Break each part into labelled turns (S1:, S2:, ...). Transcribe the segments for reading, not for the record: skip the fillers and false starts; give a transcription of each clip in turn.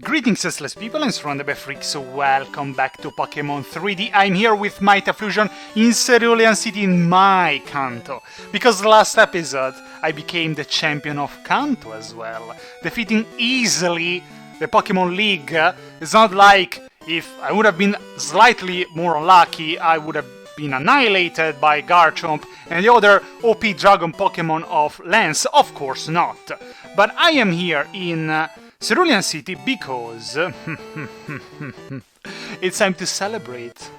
S1: Greetings senseless people and SurroundEdByFreaks, so welcome back to Pokémon 3D. I'm here with my Fusion in Cerulean City in my Kanto, because last episode I became the champion of Kanto as well, defeating easily the Pokémon League. It's not like if I would have been slightly more lucky, I would have been annihilated by Garchomp and the other OP Dragon Pokémon of Lance. Of course not. But I am here in Cerulean City because it's time to celebrate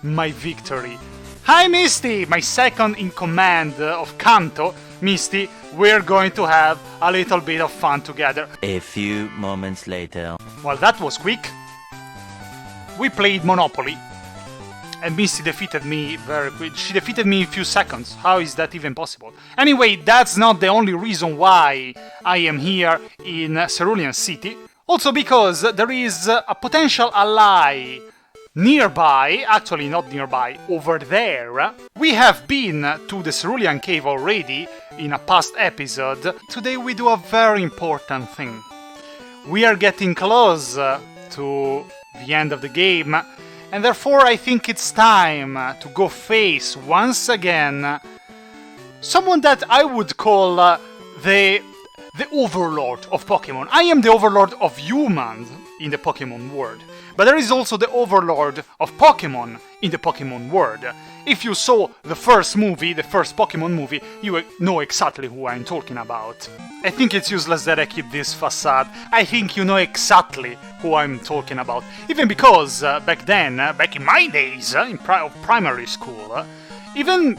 S1: my victory. Hi Misty, my second in command of Kanto. Misty, we're going to have a little bit of fun together.
S2: A few moments later.
S1: Well, that was quick. We played Monopoly. And Misty defeated me very quick. She defeated me in a few seconds. How is that even possible? Anyway, that's not the only reason why I am here in Cerulean City. Also because there is a potential ally nearby, actually not nearby, over there. We have been to the Cerulean Cave already in a past episode. Today we do a very important thing. We are getting close to the end of the game. And therefore I think it's time to go face, once again, someone that I would call the Overlord of Pokémon. I am the Overlord of humans in the Pokémon world, but there is also the Overlord of Pokémon in the Pokémon world. If you saw the first movie, the first Pokémon movie, you know exactly who I'm talking about. I think it's useless that I keep this facade. I think you know exactly who I'm talking about. Even because back then, back in my days, in primary school, even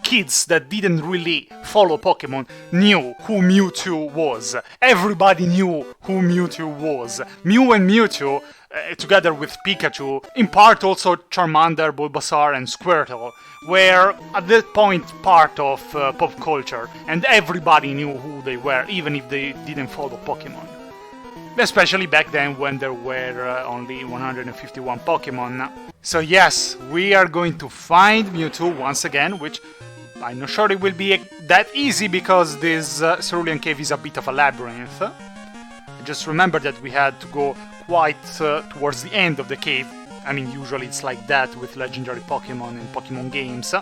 S1: kids that didn't really follow Pokémon knew who Mewtwo was. Everybody knew who Mewtwo was. Mew and Mewtwo, together with Pikachu, in part also Charmander, Bulbasaur and Squirtle, were at that point part of pop culture, and everybody knew who they were, even if they didn't follow Pokémon. Especially back then when there were only 151 Pokémon. So yes, we are going to find Mewtwo once again, which I'm not sure it will be that easy because this Cerulean Cave is a bit of a labyrinth. Just remember that we had to go quite towards the end of the cave. I mean, usually it's like that with legendary Pokemon and Pokemon games.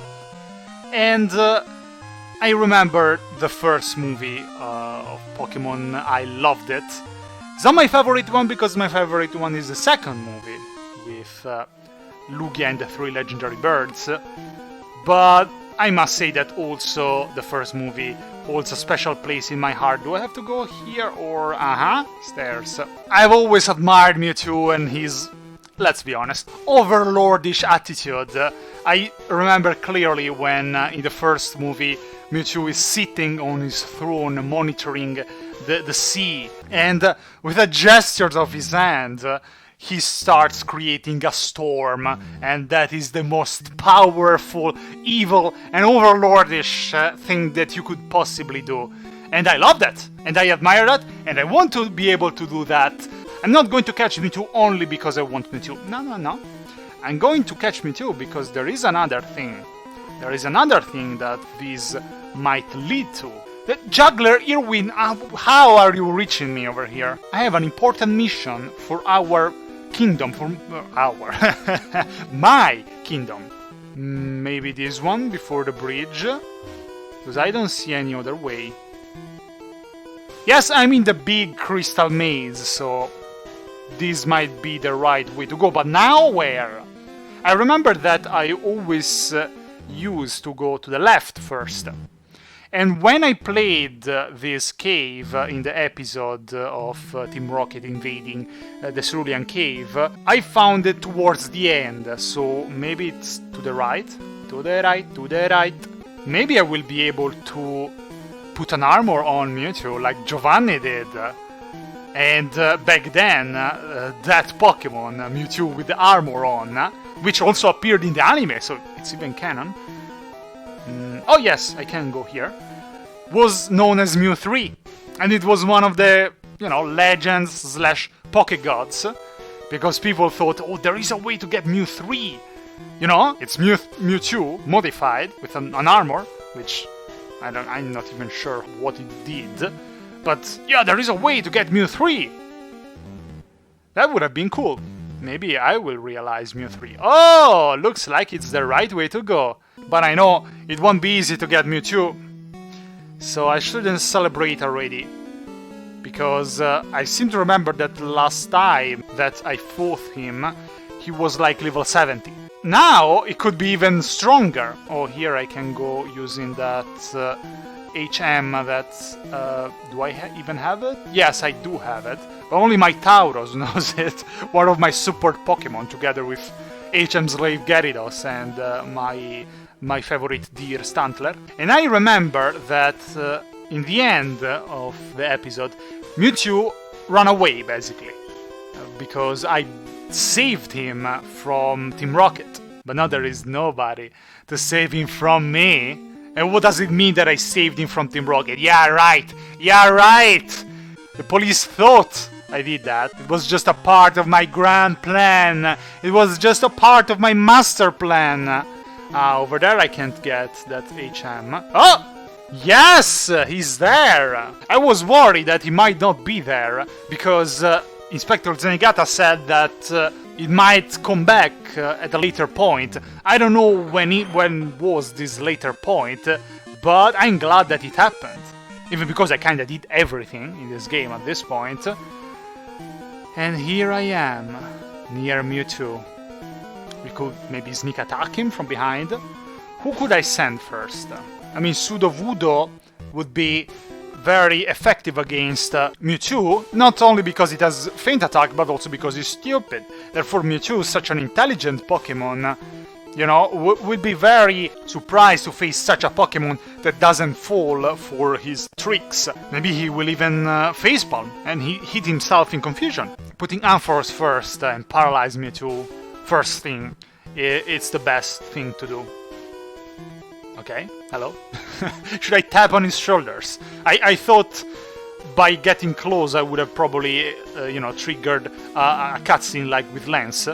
S1: And I remember the first movie of Pokemon, I loved it. It's not my favorite one because my favorite one is the second movie with Lugia and the 3 legendary birds. But I must say that also the first movie holds a special place in my heart. Do I have to go here or... stairs. I've always admired Mewtwo and his, let's be honest, overlordish attitude. I remember clearly when in the first movie Mewtwo is sitting on his throne monitoring the sea, and with a gesture of his hand he starts creating a storm, and that is the most powerful, evil and overlordish thing that you could possibly do. And I love that, and I admire that, and I want to be able to do that. I'm not going to catch Mewtwo only because I want Mewtwo. No. I'm going to catch Mewtwo because there is another thing. There is another thing that this might lead to. The Juggler Irwin, how are you reaching me over here? I have an important mission for our kingdom, for my kingdom. Maybe this one before the bridge, because I don't see any other way. Yes, I'm in the big crystal maze, so this might be the right way to go, but now where? I remember that I always used to go to the left first. And when I played this cave in the episode of Team Rocket invading the Cerulean Cave, I found it towards the end, so maybe it's to the right, to the right, to the right. Maybe I will be able to put an armor on Mewtwo like Giovanni did. And back then, that Pokemon, Mewtwo with the armor on, which also appeared in the anime, so it's even canon. Oh yes, I can go here. Was known as Mew 3, and it was one of the, legends slash Poké Gods, because people thought, oh, there is a way to get Mew 3. It's Mewtwo modified with an armor, which I'm not even sure what it did, but yeah, there is a way to get Mew 3. That would have been cool. Maybe I will realize Mew 3. Oh, looks like it's the right way to go. But I know it won't be easy to get Mewtwo. So I shouldn't celebrate already. Because I seem to remember that last time that I fought him, he was like level 70. Now it could be even stronger. Oh, here I can go using that HM that... do I even have it? Yes, I do have it. But only my Tauros knows it. One of my support Pokemon, together with HM Slave Gyarados and my favorite deer Stantler. And I remember that in the end of the episode, Mewtwo ran away, basically. Because I saved him from Team Rocket. But now there is nobody to save him from me. And what does it mean that I saved him from Team Rocket? Yeah, right! Yeah, right! The police thought I did that. It was just a part of my grand plan. It was just a part of my master plan. Over there I can't get that HM. Oh! Yes! He's there! I was worried that he might not be there, because Inspector Zenigata said that it might come back at a later point. I don't know when was this later point, but I'm glad that it happened. Even because I kinda did everything in this game at this point. And here I am, near Mewtwo. We could maybe sneak attack him from behind. Who could I send first? I mean, Sudowoodo would be very effective against Mewtwo, not only because it has feint attack, but also because it's stupid. Therefore, Mewtwo is such an intelligent Pokemon, you know, would be very surprised to face such a Pokemon that doesn't fall for his tricks. Maybe he will even facepalm and he hit himself in confusion. Putting Ampharos first and paralyze Mewtwo first thing, it's the best thing to do. Okay, hello? Should I tap on his shoulders? I thought by getting close I would have probably, you know, triggered a cutscene like with Lance.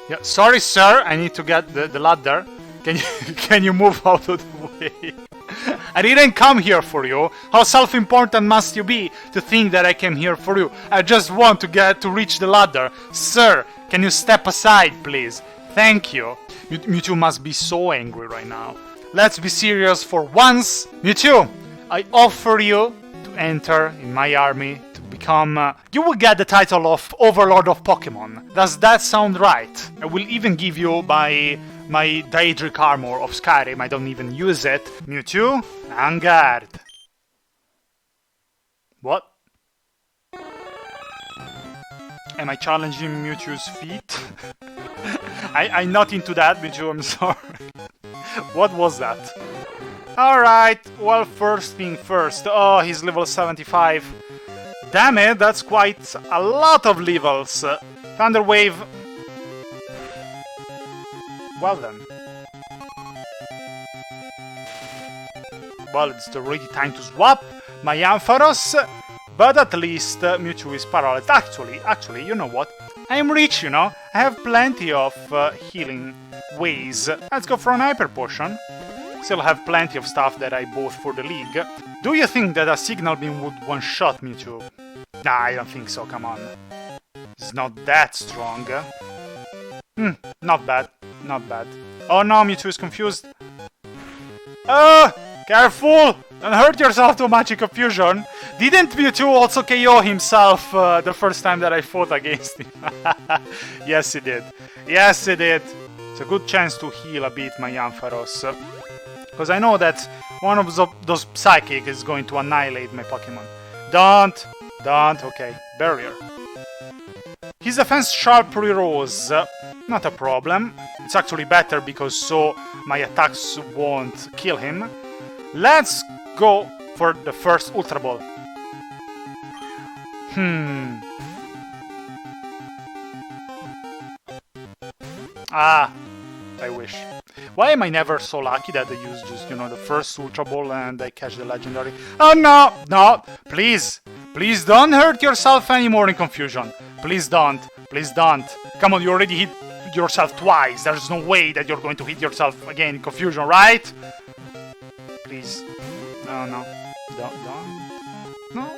S1: Yeah, sorry sir, I need to get the ladder. Can you move out of the way? I didn't come here for you. How self-important must you be to think that I came here for you? I just want to reach the ladder. Sir, can you step aside, please? Thank you. Mewtwo must be so angry right now. Let's be serious for once. Mewtwo, I offer you to enter in my army to become... you will get the title of Overlord of Pokémon. Does that sound right? I will even give you my Daedric armor of Skyrim. I don't even use it. Mewtwo, en garde. What? Am I challenging Mewtwo's feet? I'm not into that, Mewtwo, I'm sorry. What was that? Alright, well, first thing first. Oh, he's level 75. Damn it, that's quite a lot of levels. Thunder Wave. Well then. Well, it's already time to swap my Ampharos, but at least Mewtwo is paralyzed. Actually, you know what? I am rich, you know? I have plenty of healing ways. Let's go for an Hyper Potion. Still have plenty of stuff that I bought for the league. Do you think that a Signal Beam would one-shot Mewtwo? Nah, I don't think so, come on. It's not that strong. Not bad. Not bad. Oh no, Mewtwo is confused. Oh! Careful! Don't hurt yourself too much in confusion. Didn't Mewtwo also KO himself the first time that I fought against him? Yes, he did. Yes, he did. It's a good chance to heal a bit my Ampharos. Because I know that one of those Psychic is going to annihilate my Pokemon. Don't. Okay. Barrier. His defense sharply rose. Not a problem. It's actually better because so my attacks won't kill him. Let's go for the first Ultra Ball. Ah, I wish. Why am I never so lucky that I use just, you know, the first Ultra Ball and I catch the legendary? Oh no! No! Please! Please don't hurt yourself anymore in confusion. Please don't. Please don't. Come on, you already hit yourself twice. There's no way that you're going to hit yourself again in confusion, right? Please. No, no. Don't. No.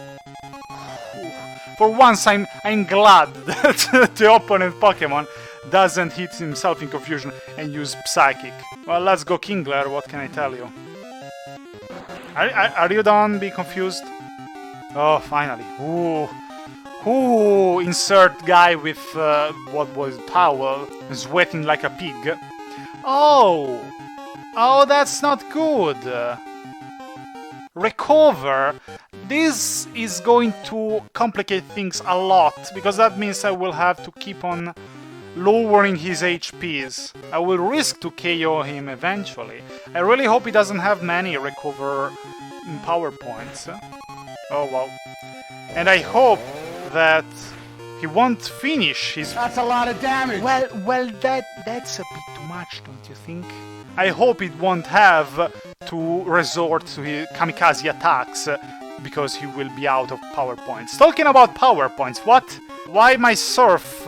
S1: For once, I'm glad that the opponent Pokemon doesn't hit himself in confusion and use Psychic. Well, let's go Kingler, what can I tell you? Are you done being confused? Oh, finally. Ooh, insert guy with, what was towel, sweating like a pig. Oh, that's not good. Recover. This is going to complicate things a lot, because that means I will have to keep on lowering his HPs. I will risk to KO him eventually. I really hope he doesn't have many recover power points. Oh wow. And I hope that he won't finish his...
S3: That's a lot of damage!
S1: Well, that's a bit too much, don't you think? I hope it won't have to resort to his kamikaze attacks, because he will be out of power points. Talking about power points, what? Why my Surf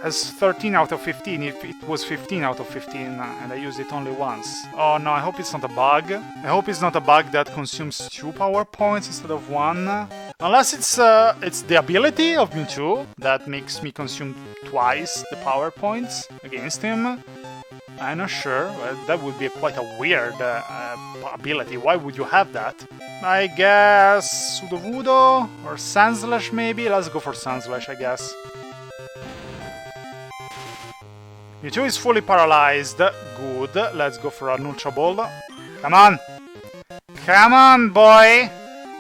S1: has 13 out of 15 if it was 15 out of 15 and I used it only once? Oh no, I hope it's not a bug. I hope it's not a bug that consumes 2 power points instead of 1. Unless it's the ability of Mewtwo that makes me consume twice the power points against him. I'm not sure. Well, that would be quite a weird ability. Why would you have that? I guess Sudowoodo or Sandslash maybe? Let's go for Sandslash, I guess. Mewtwo is fully paralyzed. Good. Let's go for an Ultra Ball. Come on! Come on, boy!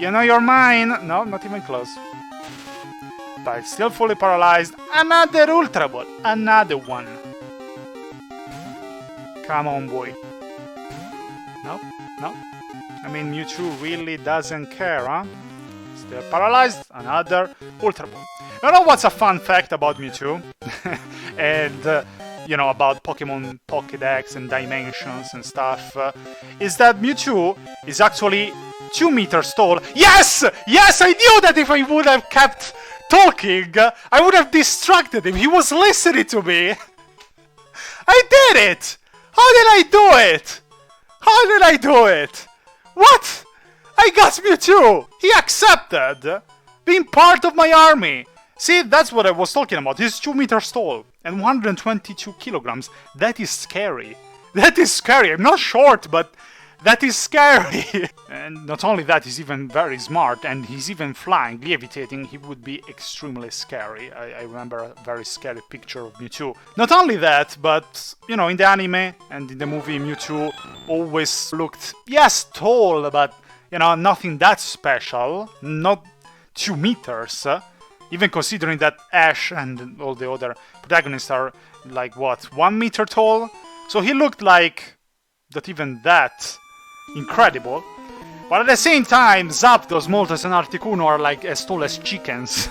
S1: You know you're mine! No, not even close. But still fully paralyzed. Another Ultra Ball! Another one! Come on, boy. No, no. I mean, Mewtwo really doesn't care, huh? Still paralyzed. Another Ultra Ball. You know what's a fun fact about Mewtwo? And, you know, about Pokemon Pokédex and dimensions and stuff, is that Mewtwo is actually 2 meters tall. Yes! Yes, I knew that if I would have kept talking, I would have distracted him. He was listening to me. I did it! How did I do it? How did I do it? What? I got Mewtwo! He accepted being part of my army. See, that's what I was talking about. He's 2 meters tall and 122 kilograms. That is scary. That is scary. I'm not short, but that is scary. And not only that, he's even very smart, and he's even flying, levitating. He would be extremely scary. I remember a very scary picture of Mewtwo. Not only that, but, you know, in the anime and in the movie, Mewtwo always looked, yes, tall, but, you know, nothing that special. Not 2 meters. Even considering that Ash and all the other protagonists are, like, what, 1 meter tall? So he looked like not even that incredible. But at the same time, Zapdos, Moltres and Articuno are like as tall as chickens.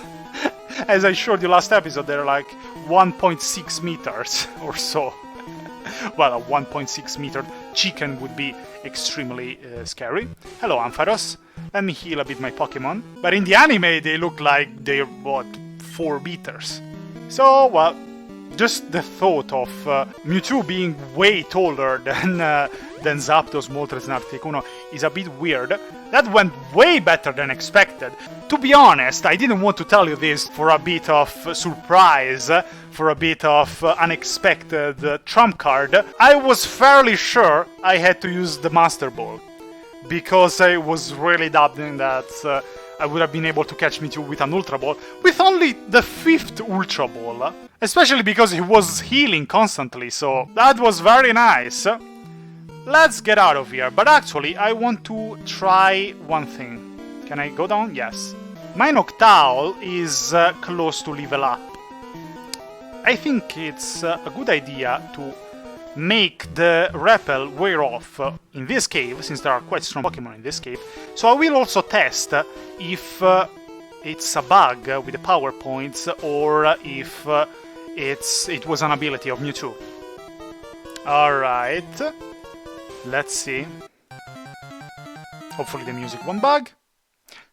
S1: As I showed you last episode, they're like 1.6 meters or so. Well, a 1.6 meter chicken would be extremely scary. Hello, Ampharos. Let me heal a bit my Pokemon. But in the anime, they look like they're, what, 4 meters. So, well, just the thought of Mewtwo being way taller than Zapdos, Moltres, and Articuno is a bit weird. That went way better than expected. To be honest, I didn't want to tell you this for a bit of surprise, for a bit of unexpected trump card. I was fairly sure I had to use the Master Ball, because I was really doubting that I would have been able to catch Mewtwo with an Ultra Ball, with only the 5th Ultra Ball. Especially because he was healing constantly, so that was very nice. Let's get out of here, but actually I want to try one thing. Can I go down? Yes. My Noctowl is close to level up. I think it's a good idea to make the repel wear off in this cave, since there are quite strong Pokemon in this cave. So I will also test if it's a bug with the power points, or if it was an ability of Mewtwo. Alright. Let's see. Hopefully the music won't bug.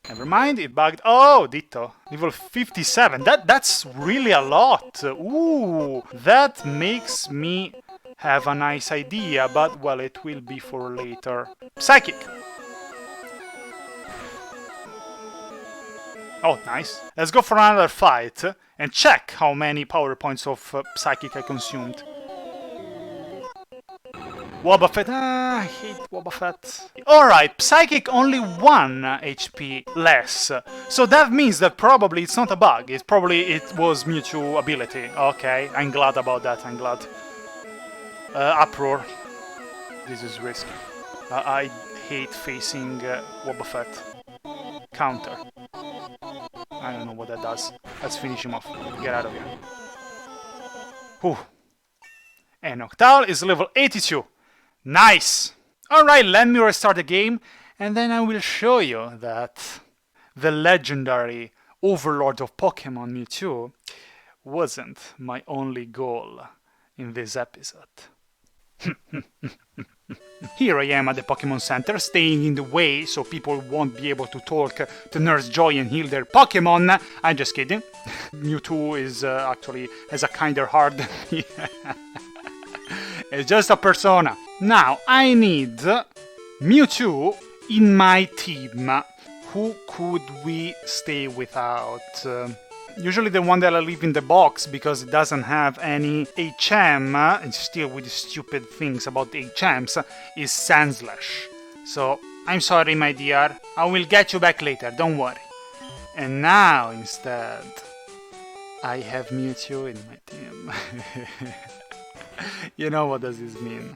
S1: Never mind, it bugged. Oh, Ditto. Level 57. That's really a lot. Ooh, that makes me have a nice idea, but, well, it will be for later. Psychic. Oh, nice. Let's go for another fight and check how many power points of Psychic I consumed. Wobbuffet. I hate Wobbuffet. Alright, Psychic only 1 HP less. So that means that probably it's not a bug. It was Mewtwo ability. Okay, I'm glad about that, I'm glad. Uproar. This is risky. I hate facing Wobbuffet. Counter. I don't know what that does. Let's finish him off. Get out of here. Whew. And Noctowl is level 82. Nice! Alright, let me restart the game, and then I will show you that the legendary Overlord of Pokémon Mewtwo wasn't my only goal in this episode. Here I am at the Pokémon Center, staying in the way so people won't be able to talk to Nurse Joy and heal their Pokémon. I'm just kidding. Mewtwo is actually has a kinder heart than me. It's just a persona. Now, I need Mewtwo in my team. Who could we stay without? Usually the one that I leave in the box because it doesn't have any HM, and still with the stupid things about the HMs, is Sandslash. So, I'm sorry my dear, I will get you back later, don't worry. And now, instead, I have Mewtwo in my team. You know what does this mean?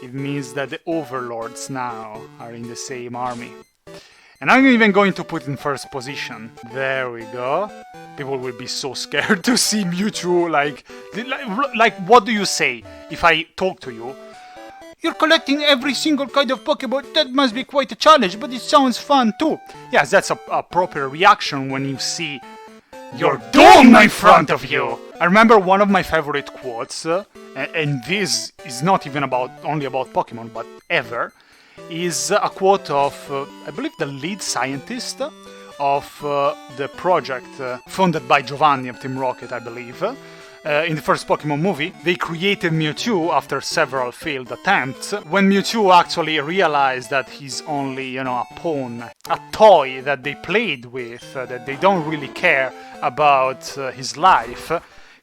S1: It means that the Overlords now are in the same army. And I'm even going to put in first position. There we go. People will be so scared to see Mewtwo, like what do you say if I talk to you? You're collecting every single kind of Pokemon, that must be quite a challenge, but it sounds fun too. Yes, that's a proper reaction when you see your doom in front of you! I remember one of my favorite quotes, and this is not even only about Pokemon, but ever, is a quote of, I believe, the lead scientist of the project funded by Giovanni of Team Rocket, I believe. In the first Pokemon movie, they created Mewtwo after several failed attempts, when Mewtwo actually realized that he's only, a pawn, a toy that they played with, that they don't really care about his life.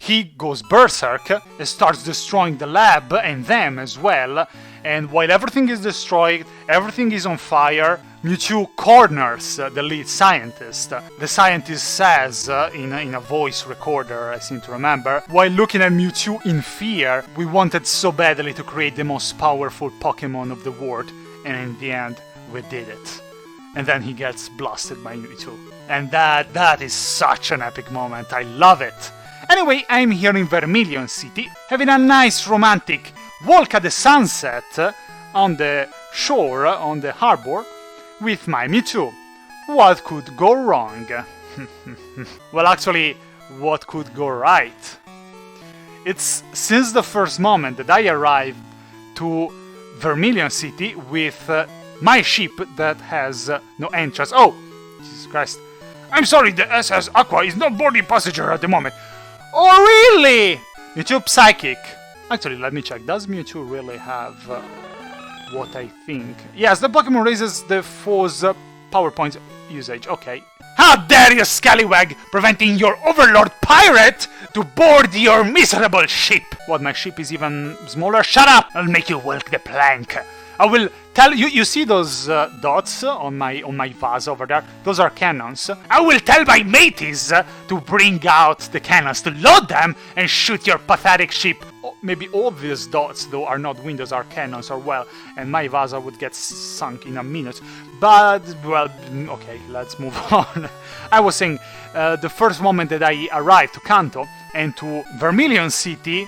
S1: He goes berserk and starts destroying the lab and them as well, and while everything is destroyed, everything is on fire, Mewtwo corners the lead scientist. The scientist says, in a voice recorder, I seem to remember, while looking at Mewtwo in fear, we wanted so badly to create the most powerful Pokemon of the world, and in the end, we did it. And then he gets blasted by Mewtwo. And that is such an epic moment, I love it! Anyway, I'm here in Vermilion City, having a nice romantic walk at the sunset on the shore, on the harbor, with my Mewtwo. What could go wrong? Well, actually, what could go right? It's since the first moment that I arrived to Vermilion City with my ship that has no entrance. Oh, Jesus Christ. I'm sorry, the SS Aqua is not boarding passenger at the moment. Oh, really? Mewtwo Psychic. Actually, let me check. Does Mewtwo really have what I think? Yes, the Pokemon raises the foe's power points usage. Okay. How dare you, scallywag, preventing your Overlord pirate to board your miserable ship! What, my ship is even smaller? Shut up! I'll make you walk the plank. I will tell you. You see those dots on my vase over there? Those are cannons. I will tell my mateys to bring out the cannons to load them and shoot your pathetic ship. Maybe all these dots, though, are not windows, are cannons, or well, and my vase would get sunk in a minute. But well, okay, let's move on. I was saying, the first moment that I arrived to Kanto and to Vermilion City,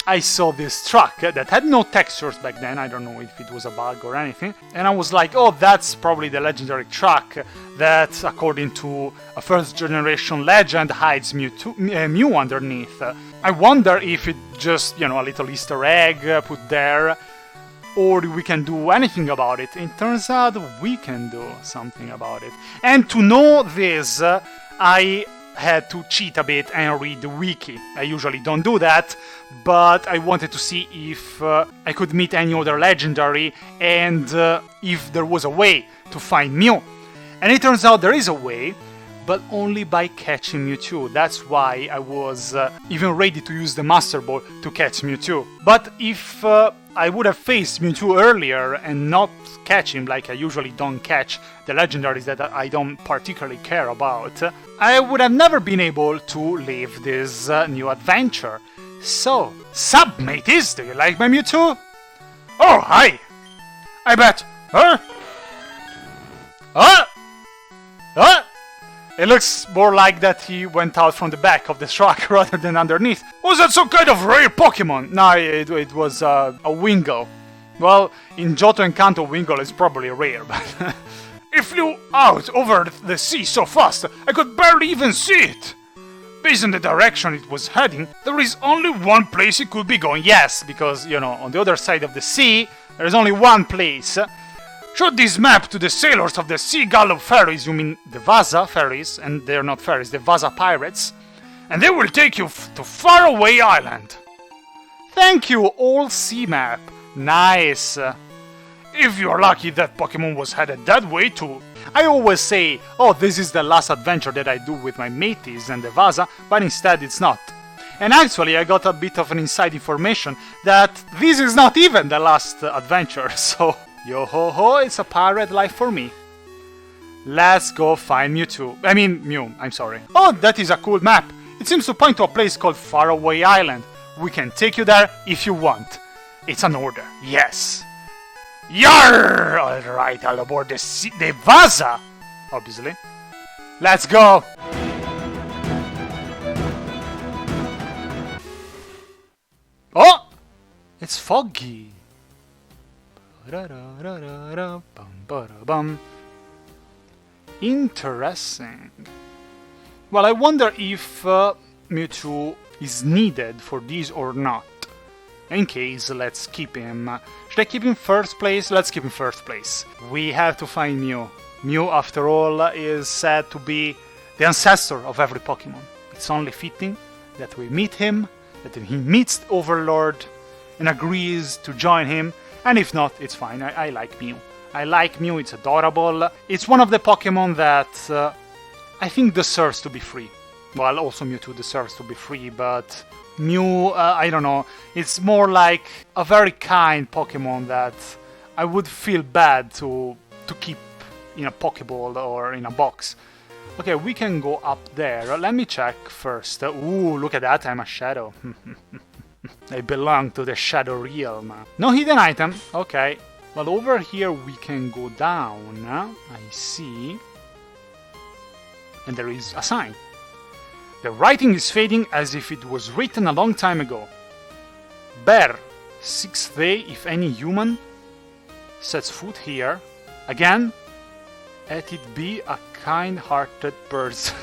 S1: I saw this truck that had no textures back then. I don't know if it was a bug or anything. And I was like, oh, that's probably the legendary truck that, according to a first generation legend, hides Mew underneath. I wonder if it just, a little Easter egg put there. or we can do anything about it. It turns out we can do something about it. And to know this, I had to cheat a bit and read the wiki. I usually don't do that, but I wanted to see if I could meet any other legendary and if there was a way to find Mew. And it turns out there is a way, but only by catching Mewtwo. That's why I was even ready to use the Master Ball to catch Mewtwo. But if I would have faced Mewtwo earlier and not catch him, like I usually don't catch the legendaries that I don't particularly care about, I would have never been able to live this new adventure. So, sup mateys, do you like my Mewtwo? Oh, hi! I bet. Huh? Huh? Huh? It looks more like that he went out from the back of the truck rather than underneath. Was that some kind of rare Pokémon? No, it was a Wingull. Well, in Johto and Kanto, Wingull is probably rare, but... It flew out over the sea so fast, I could barely even see it. Based on the direction it was heading, there is only one place it could be going. Yes, because, you know, on the other side of the sea, there is only one place. Show this map to the sailors of the Sea Gallop Ferries, you mean the Vaza Ferries, and they're not ferries, the Vaza Pirates, and they will take you to Faraway Island. Thank you, old sea map. Nice. If you're lucky, that Pokemon was headed that way too. I always say, oh, this is the last adventure that I do with my mateys and the Vaza, but instead it's not. And actually I got a bit of an inside information that this is not even the last adventure, so... Yo ho ho, it's a pirate life for me. Let's go find Mewtwo. I mean, Mew, I'm sorry. Oh, that is a cool map. It seems to point to a place called Faraway Island. We can take you there if you want. It's an order, yes. Yarr! Alright, I'll aboard the Vaza, obviously. Let's go! Oh! It's foggy. Interesting. Well, I wonder if Mewtwo is needed for this or not. In case, let's keep him. Should I keep him first place? Let's keep him first place. We have to find Mew. Mew, after all, is said to be the ancestor of every Pokemon. It's only fitting that we meet him, that he meets Overlord and agrees to join him. And if not, it's fine. I like Mew. I like Mew, it's adorable. It's one of the Pokemon that I think deserves to be free. Well, also Mewtwo deserves to be free, but Mew, I don't know. It's more like a very kind Pokemon that I would feel bad to keep in a Pokeball or in a box. Okay, we can go up there. Let me check first. Ooh, look at that, I'm a shadow. I belong to the Shadow Realm. No hidden item. Okay. Well, over here we can go down. I see. And there is a sign. The writing is fading as if it was written a long time ago. Bear, 6th day if any human sets foot here. Again, let it be a kind-hearted person.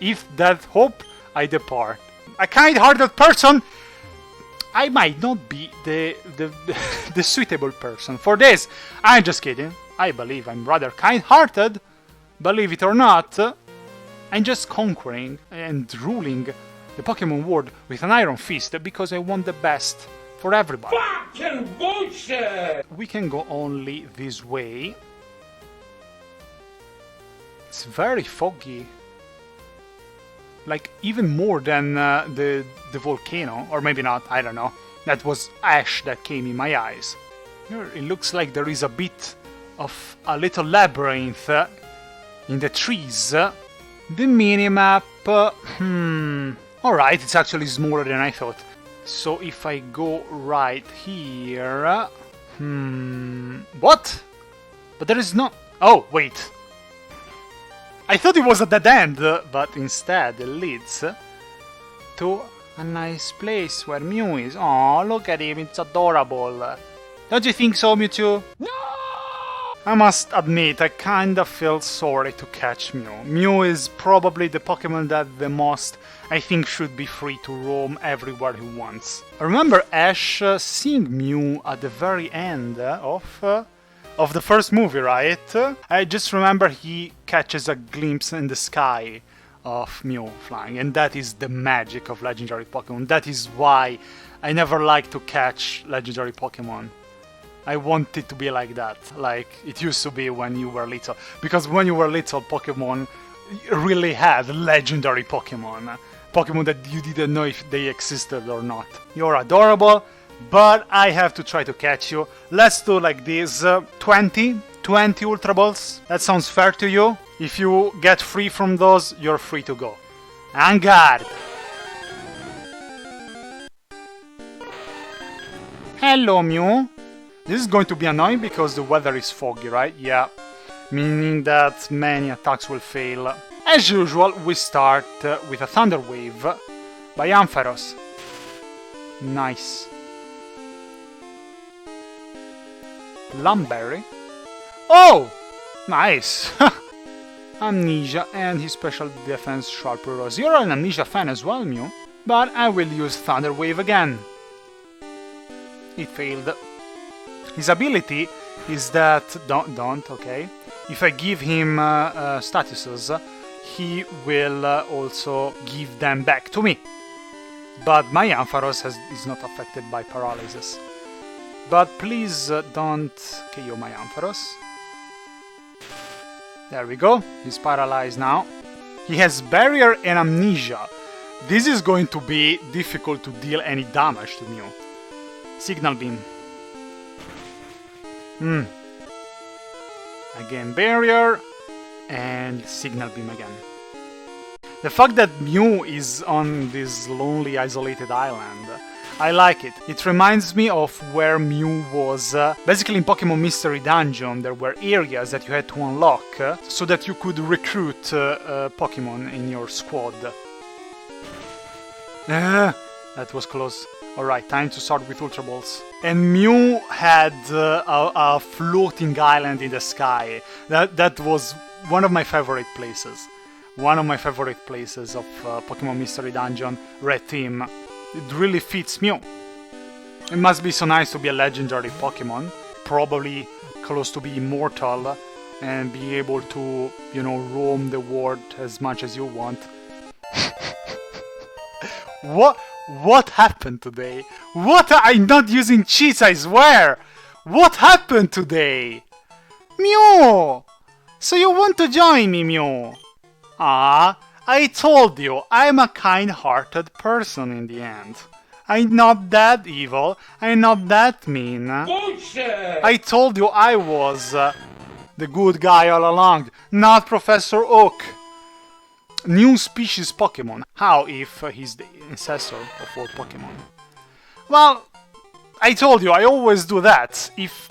S1: If that hope, I depart. A kind-hearted person, I might not be the suitable person for this. I'm just kidding. I believe I'm rather kind-hearted. Believe it or not, I'm just conquering and ruling the Pokemon world with an iron fist because I want the best for everybody.
S3: Fucking bullshit!
S1: We can go only this way. It's very foggy. Like, even more than the volcano. Or maybe not, I don't know. That was ash that came in my eyes. Here it looks like there is a bit of a little labyrinth in the trees. The minimap... Alright, it's actually smaller than I thought. So if I go right here... What? But there is no... Oh, wait. I thought it was a dead end, but instead it leads to a nice place where Mew is. Oh, look at him, it's adorable. Don't you think so, Mewtwo? No! I must admit, I kinda feel sorry to catch Mew. Mew is probably the Pokemon that the most, I think, should be free to roam everywhere he wants. I remember Ash seeing Mew at the very end of the first movie, right? I just remember he catches a glimpse in the sky of Mew flying, and that is the magic of legendary Pokemon. That is why I never like to catch legendary Pokemon. I want it to be like that, like it used to be when you were little. Because when you were little, Pokemon really had legendary Pokemon. Pokemon that you didn't know if they existed or not. You're adorable, but I have to try to catch you. Let's do like this, 20 Ultra Balls. That sounds fair to you? If you get free from those, you're free to go. En garde! Hello, Mew. This is going to be annoying because the weather is foggy, right? Yeah. Meaning that many attacks will fail. As usual, we start with a Thunder Wave by Ampharos. Nice. Lumberry. Oh! Nice! Amnesia and his special defense Sharp Rose. You're an Amnesia fan as well, Mew. But I will use Thunder Wave again. It failed. His ability is that... Don't, okay. If I give him statuses, he will also give them back to me. But my Ampharos is not affected by paralysis. But please don't KO my Ampharos. There we go. He's paralyzed now. He has Barrier and Amnesia. This is going to be difficult to deal any damage to Mew. Signal Beam. Again Barrier and Signal Beam again. The fact that Mew is on this lonely isolated island, I like it. It reminds me of where Mew was. Basically in Pokemon Mystery Dungeon there were areas that you had to unlock so that you could recruit Pokemon in your squad. That was close. Alright, time to start with Ultra Balls. And Mew had a floating island in the sky. That was one of my favorite places. One of my favorite places of Pokemon Mystery Dungeon, Red Team. It really fits Mew. It must be so nice to be a legendary Pokemon. Probably close to be immortal and be able to, you know, roam the world as much as you want. What happened today? What? I'm not using cheats, I swear! What happened today? Mew! So you want to join me, Mew? Ah, I told you, I'm a kind-hearted person in the end. I'm not that evil, I'm not that mean.
S3: Bullshit!
S1: I told you I was the good guy all along, not Professor Oak. New species Pokemon. How if he's the ancestor of all Pokemon? Well, I told you, I always do that. If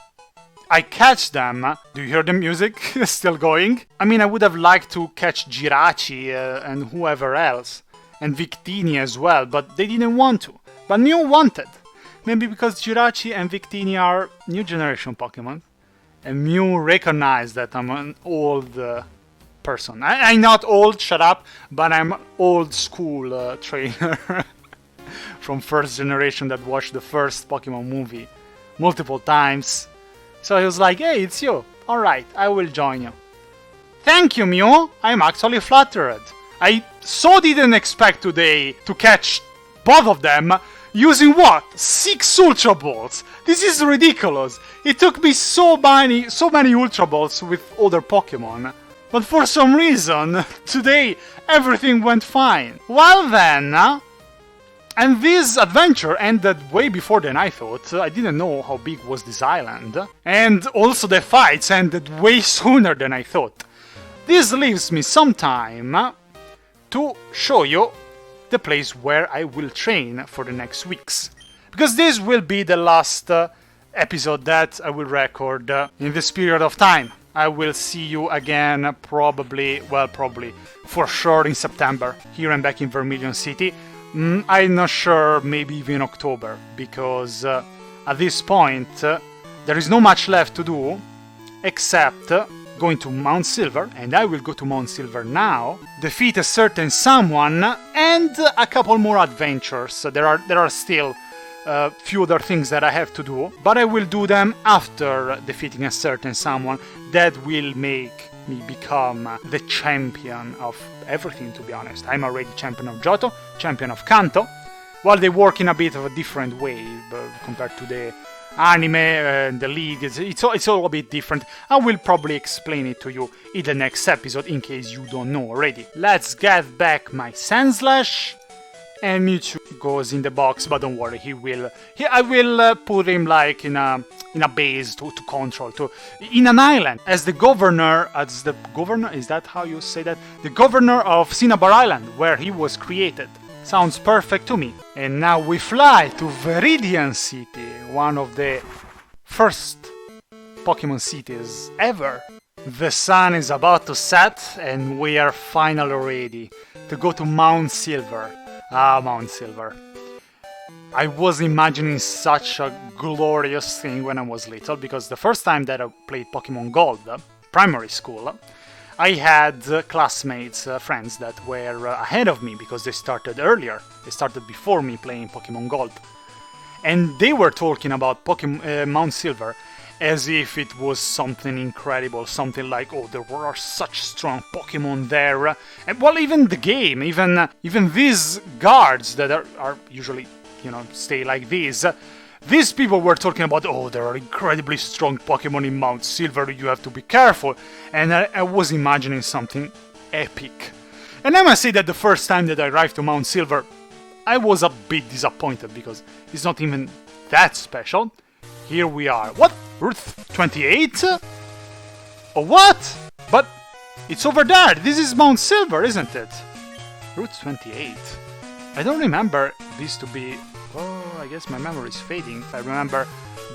S1: I catch them... Do you hear the music still going? I mean, I would have liked to catch Jirachi and whoever else. And Victini as well, but they didn't want to. But Mew wanted. Maybe because Jirachi and Victini are new generation Pokemon. And Mew recognized that I'm an old... person. I'm not old, shut up, but I'm old school trainer from first generation that watched the first Pokemon movie multiple times. So he was like, hey, it's you. Alright, I will join you. Thank you, Mew. I'm actually flattered. I so didn't expect today to catch both of them using what? 6 Ultra Balls. This is ridiculous. It took me so many Ultra Balls with other Pokemon. But for some reason, today everything went fine. Well then, and this adventure ended way before than I thought. I didn't know how big was this island. And also the fights ended way sooner than I thought. This leaves me some time to show you the place where I will train for the next weeks. Because this will be the last episode that I will record in this period of time. I will see you again probably for sure in September, here and back in Vermilion City. I'm not sure, maybe even October, because at this point there is not much left to do, except going to Mount Silver, and I will go to Mount Silver now, defeat a certain someone, and a couple more adventures. There are still a few other things that I have to do, but I will do them after defeating a certain someone that will make me become the champion of everything, to be honest. I'm already champion of Johto, champion of Kanto, while they work in a bit of a different way compared to the anime and the league. It's all a bit different. I will probably explain it to you in the next episode in case you don't know already. Let's get back my Sandslash, and Mewtwo goes in the box, but don't worry, I will put him like in a base to control, in an island, as the governor, is that how you say that? The governor of Cinnabar Island, where he was created. Sounds perfect to me. And now we fly to Viridian City, one of the first Pokemon cities ever. The sun is about to set, and we are finally ready to go to Mount Silver. Mount Silver. I was imagining such a glorious thing when I was little, because the first time that I played Pokemon Gold, primary school, I had classmates, friends that were ahead of me because they started earlier. They started before me playing Pokemon Gold. And they were talking about Mount Silver as if it was something incredible, something like, oh, there were such strong Pokemon there. And well, even the game, even these guards that are usually, stay like these people were talking about, oh, there are incredibly strong Pokemon in Mount Silver, you have to be careful. And I was imagining something epic. And I must say that the first time that I arrived to Mount Silver, I was a bit disappointed because it's not even that special. Here we are. What? Route 28? Oh, what? But it's over there. This is Mount Silver, isn't it? Route 28. I don't remember this to be... Oh, I guess my memory is fading. I remember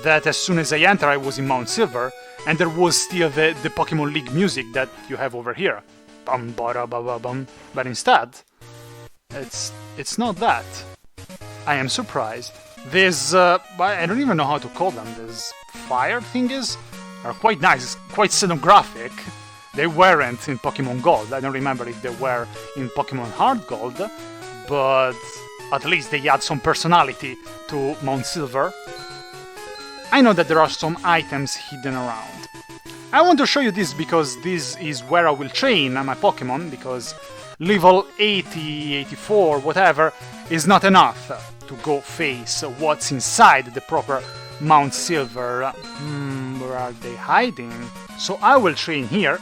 S1: that as soon as I entered, I was in Mount Silver, and there was still the Pokemon League music that you have over here. Bum, ba, ba, ba, bum. But instead, it's not that. I am surprised. These, I don't even know how to call them. These fire thingies are quite nice, quite scenographic. They weren't in Pokemon Gold. I don't remember if they were in Pokemon Hard Gold, but at least they add some personality to Mount Silver. I know that there are some items hidden around. I want to show you this because this is where I will train my Pokemon, because level 80, 84, whatever, is not enough to go face what's inside the proper Mount Silver. Where are they hiding? So I will train here,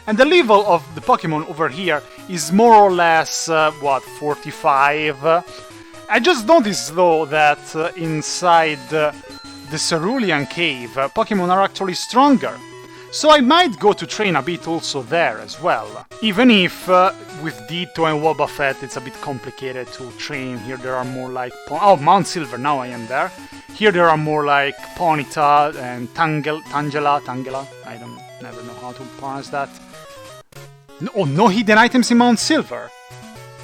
S1: and the level of the Pokemon over here is more or less, 45? I just noticed though that inside the Cerulean Cave, Pokemon are actually stronger. So I might go to train a bit also there as well. Even if with Ditto and Wobbuffet it's a bit complicated to train. Here there are more like... Mount Silver, now I am there. Here there are more like Ponyta and Tangela. I never know how to pronounce that. No hidden items in Mount Silver.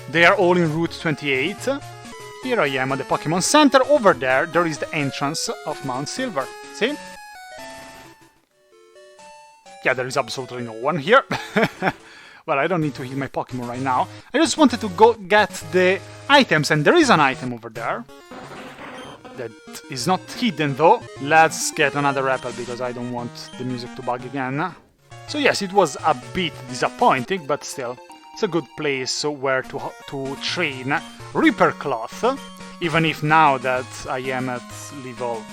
S1: They are all in Route 28. Here I am at the Pokemon Center. Over there is the entrance of Mount Silver. See? Yeah, there is absolutely no one here. Well, I don't need to heal my Pokemon right now. I just wanted to go get the items, and there is an item over there. That is not hidden though. Let's get another apple because I don't want the music to bug again. So yes, it was a bit disappointing, but still, it's a good place where to train Reaper Cloth. Even if now that I am at level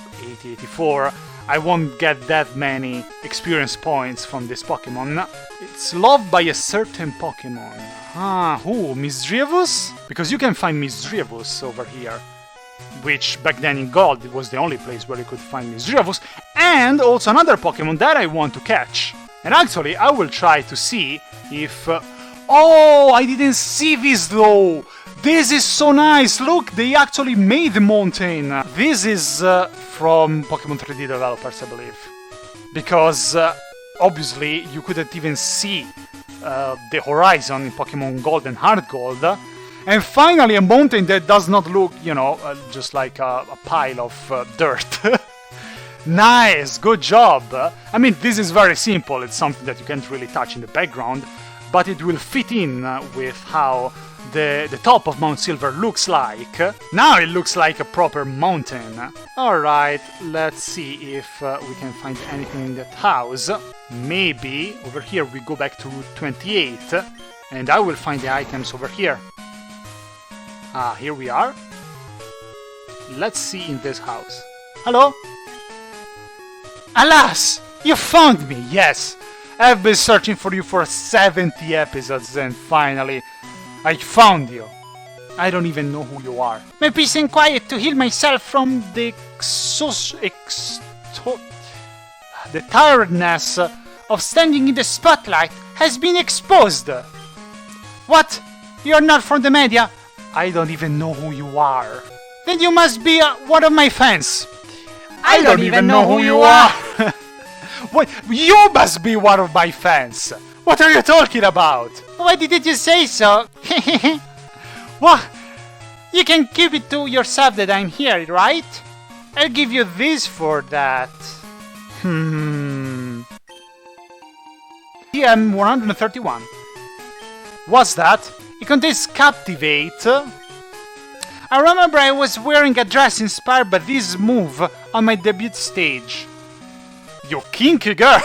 S1: 80-84, I won't get that many experience points from this Pokemon. It's loved by a certain Pokemon. Who? Misdreavus? Because you can find Misdreavus over here. Which back then in Gold it was the only place where you could find Misdreavus. And also another Pokemon that I want to catch. And actually I will try to see if... Oh, I didn't see this though! This is so nice! Look, they actually made the mountain! This is from Pokemon 3D developers, I believe. Because, obviously, you couldn't even see the horizon in Pokemon Gold and Hard Gold. And finally, a mountain that does not look, just like a pile of dirt. Nice, good job. I mean, this is very simple. It's something that you can't really touch in the background, but it will fit in with how the top of Mount Silver looks like. Now it looks like a proper mountain. Alright, let's see if we can find anything in that house. Maybe over here we go back to Route 28 and I will find the items over here. Ah, here we are. Let's see in this house. Hello? Alas! You found me, yes! I've been searching for you for 70 episodes and finally I found you. I don't even know who you are. My peace and quiet to heal myself from the tiredness of standing in the spotlight has been exposed. What? You're not from the media? I don't even know who you are. Then you must be one of my fans. I don't even know who you are. What? You must be one of my fans. What are you talking about? Why didn't you say so? What? You can keep it to yourself that I'm here, right? I'll give you this for that. TM 131. What's that? It contains Captivate. I remember I was wearing a dress inspired by this move on my debut stage. You kinky girl!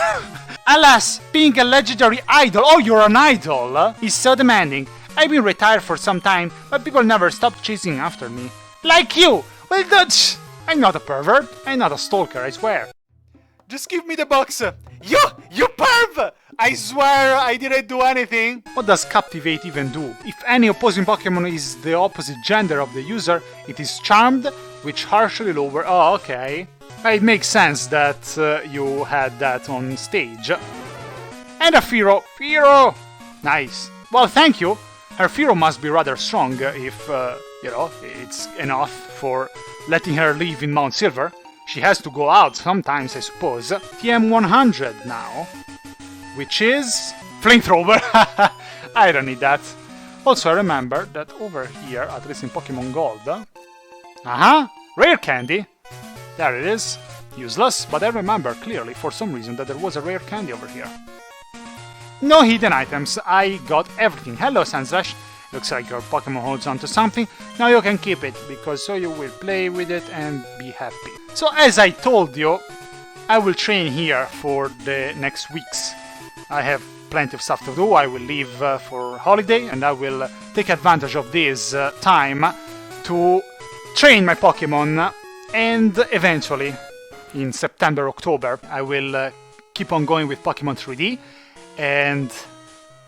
S1: Alas, being a legendary idol, oh you're an idol, is so demanding. I've been retired for some time, but people never stop chasing after me. Like you! Well that's... I'm not a pervert, I'm not a stalker, I swear. Just give me the box! You perv! I swear I didn't do anything! What does Captivate even do? If any opposing Pokémon is the opposite gender of the user, it is charmed, which harshly lower... Oh, okay. It makes sense that you had that on stage. And a Firo! Firo! Nice. Well, thank you. Her Firo must be rather strong if, you know, it's enough for letting her live in Mount Silver. She has to go out sometimes, I suppose. TM 100 now. Which is... Flamethrower! I don't need that. Also, I remember that over here, at least in Pokemon Gold... Rare candy! There it is. Useless, but I remember clearly for some reason that there was a rare candy over here. No hidden items, I got everything. Hello Sunslash, looks like your Pokemon holds on to something. Now you can keep it, because so you will play with it and be happy. So as I told you, I will train here for the next weeks. I have plenty of stuff to do, I will leave for holiday and I will take advantage of this time to train my Pokemon. And eventually, in September, October, I will keep on going with Pokemon 3D and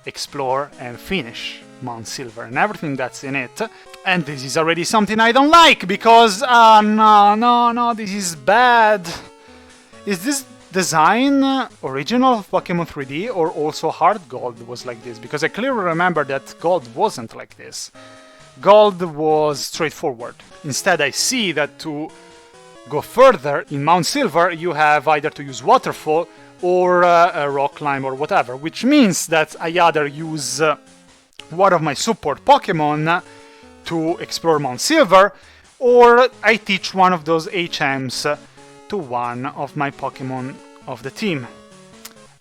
S1: explore and finish Mount Silver and everything that's in it. And this is already something I don't like because, no, this is bad. Is this design original of Pokemon 3D or also Hard Gold was like this? Because I clearly remember that Gold wasn't like this. Gold was straightforward. Instead, I see that to go further in Mount Silver, you have either to use Waterfall or a Rock Climb or whatever, which means that I either use one of my support Pokemon to explore Mount Silver, or I teach one of those HMs to one of my Pokemon of the team.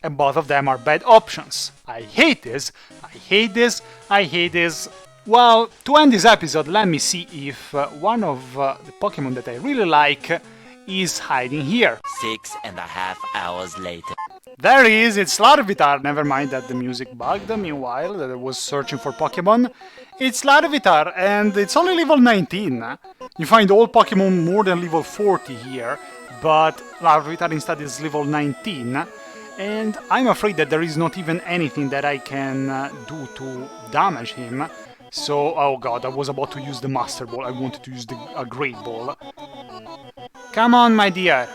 S1: And both of them are bad options. I hate this, I hate this, I hate this. Well, to end this episode, let me see if one of the Pokemon that I really like is hiding here.
S2: 6.5 hours later.
S1: There he is, it's Larvitar. Never mind that the music bugged meanwhile, that I was searching for Pokemon. It's Larvitar, and it's only level 19. You find all Pokemon more than level 40 here, but Larvitar instead is level 19. And I'm afraid that there is not even anything that I can do to damage him. So, oh god, I was about to use the Master Ball, I wanted to use a Great Ball. Come on, my dear.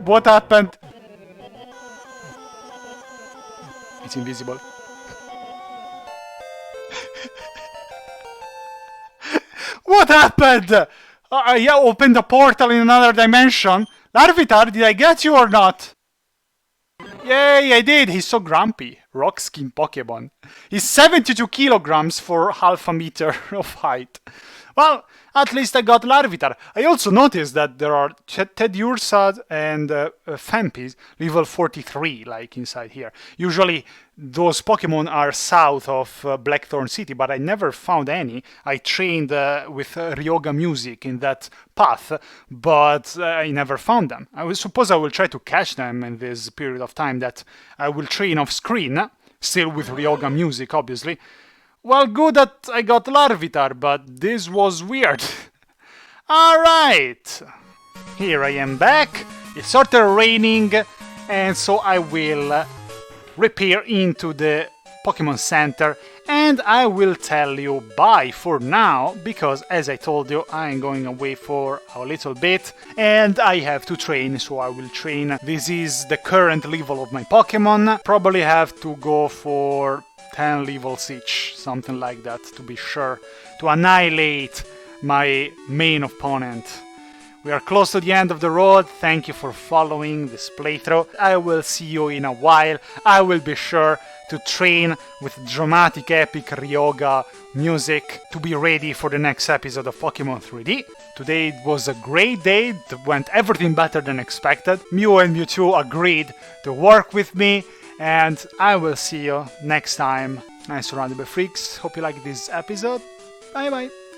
S1: What happened? It's invisible. What happened? I opened a portal in another dimension? Larvitar, did I get you or not? Yay, I did! He's so grumpy. Rock skin Pokemon. He's 72 kilograms for half a meter of height. Well, at least I got Larvitar. I also noticed that there are Teddiursa and Phanpys level 43, like inside here. Usually those Pokemon are south of Blackthorn City, but I never found any. I trained with Ryoga music in that path, but I never found them. I suppose I will try to catch them in this period of time that I will train off screen, still with Ryoga music, obviously. Well, good that I got Larvitar, but this was weird. Alright, here I am back. It started raining, and so I will repair into the Pokemon Center, and I will tell you bye for now, because as I told you, I am going away for a little bit, and I have to train, so I will train. This is the current level of my Pokemon. Probably have to go for 10 levels each, something like that, to be sure, to annihilate my main opponent. We are close to the end of the road. Thank you for following this playthrough. I will see you in a while. I will be sure to train with dramatic epic Ryoga music to be ready for the next episode of Pokemon 3D. Today was a great day. It went everything better than expected. Mew and Mewtwo agreed to work with me, and I will see you next time. I'm SurroundEdByFreaks. Hope you like this episode. Bye bye.